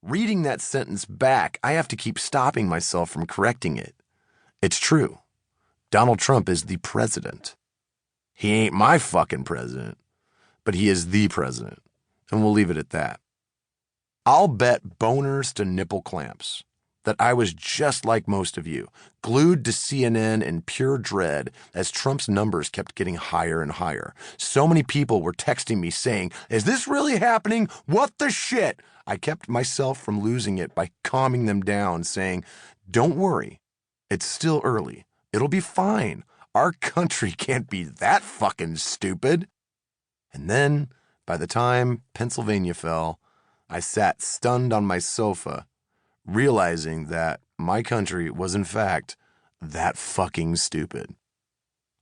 Reading that sentence back, I have to keep stopping myself from correcting it. It's true. Donald Trump is the president. He ain't my fucking president, but he is the president. And we'll leave it at that. I'll bet boners to nipple clamps that I was just like most of you, glued to CNN in pure dread as Trump's numbers kept getting higher and higher. So many people were texting me saying, "Is this really happening? What the shit?" I kept myself from losing it by calming them down, saying, "Don't worry, it's still early. It'll be fine. Our country can't be that fucking stupid." And then, by the time Pennsylvania fell, I sat stunned on my sofa, realizing that my country was in fact that fucking stupid.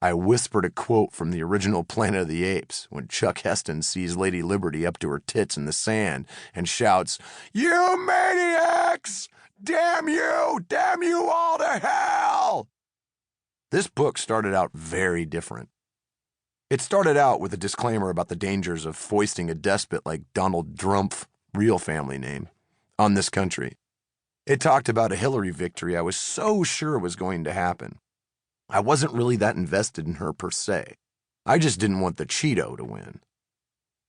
I whispered a quote from the original Planet of the Apes when Chuck Heston sees Lady Liberty up to her tits in the sand and shouts, "You maniacs! Damn you! Damn you all to hell!" This book started out very different. It started out with a disclaimer about the dangers of foisting a despot like Donald Drumpf, real family name, on this country. It talked about a Hillary victory I was so sure was going to happen. I wasn't really that invested in her per se. I just didn't want the Cheeto to win.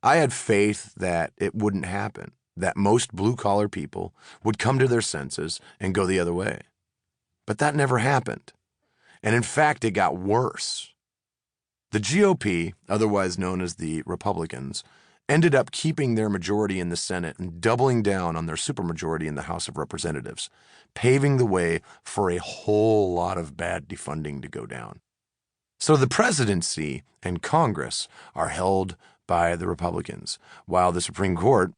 I had faith that it wouldn't happen, that most blue-collar people would come to their senses and go the other way. But that never happened. And in fact, it got worse. The GOP, otherwise known as the Republicans, ended up keeping their majority in the Senate and doubling down on their supermajority in the House of Representatives, paving the way for a whole lot of bad defunding to go down. So the presidency and Congress are held by the Republicans, while the Supreme Court,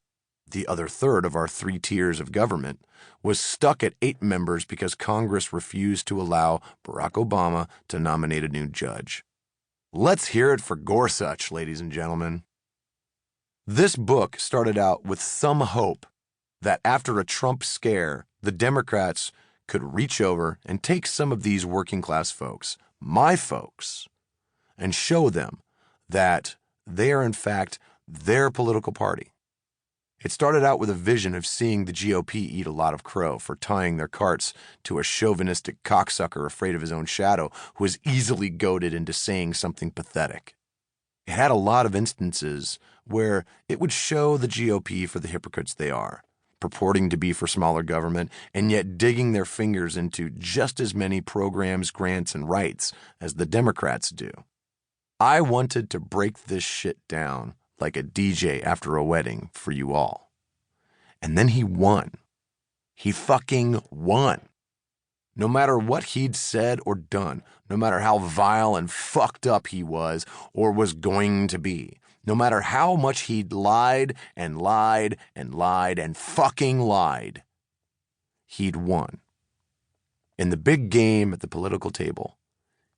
the other third of our 3 tiers of government, was stuck at 8 members because Congress refused to allow Barack Obama to nominate a new judge. Let's hear it for Gorsuch, ladies and gentlemen. This book started out with some hope that after a Trump scare, the Democrats could reach over and take some of these working class folks, my folks, and show them that they are in fact their political party. It started out with a vision of seeing the GOP eat a lot of crow for tying their carts to a chauvinistic cocksucker afraid of his own shadow who is easily goaded into saying something pathetic. It had a lot of instances where it would show the GOP for the hypocrites they are, purporting to be for smaller government and yet digging their fingers into just as many programs, grants, and rights as the Democrats do. I wanted to break this shit down like a DJ after a wedding for you all. And then he won. He fucking won. No matter what he'd said or done, no matter how vile and fucked up he was or was going to be, no matter how much he'd lied and lied and lied and fucking lied, he'd won. In the big game at the political table,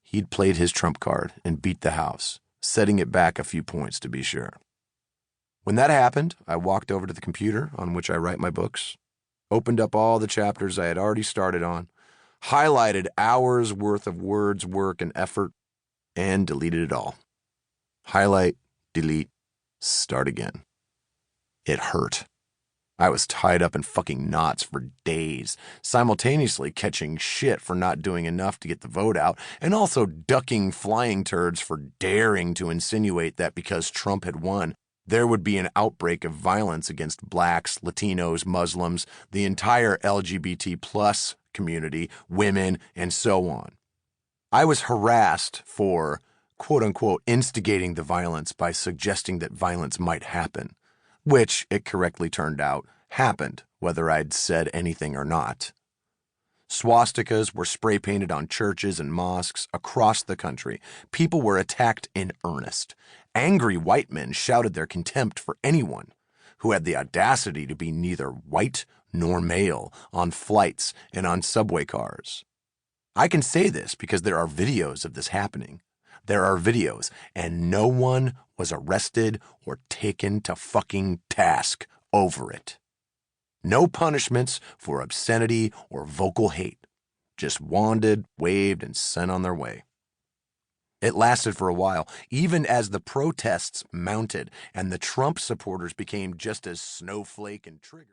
he'd played his trump card and beat the House, setting it back a few points to be sure. When that happened, I walked over to the computer on which I write my books, opened up all the chapters I had already started on, highlighted hours worth of words, work, and effort, and deleted it all. Highlight, delete, start again. It hurt. I was tied up in fucking knots for days, simultaneously catching shit for not doing enough to get the vote out, and also ducking flying turds for daring to insinuate that because Trump had won, there would be an outbreak of violence against blacks, Latinos, Muslims, the entire LGBT plus community, women, and so on. I was harassed for, quote-unquote, instigating the violence by suggesting that violence might happen, which, it correctly turned out, happened, whether I'd said anything or not. Swastikas were spray-painted on churches and mosques across the country. People were attacked in earnest. Angry white men shouted their contempt for anyone who had the audacity to be neither white nor male on flights and on subway cars. I can say this because there are videos of this happening. There are videos, and no one was arrested or taken to fucking task over it. No punishments for obscenity or vocal hate. Just wanded, waved, and sent on their way. It lasted for a while, even as the protests mounted and the Trump supporters became just as snowflake and triggered.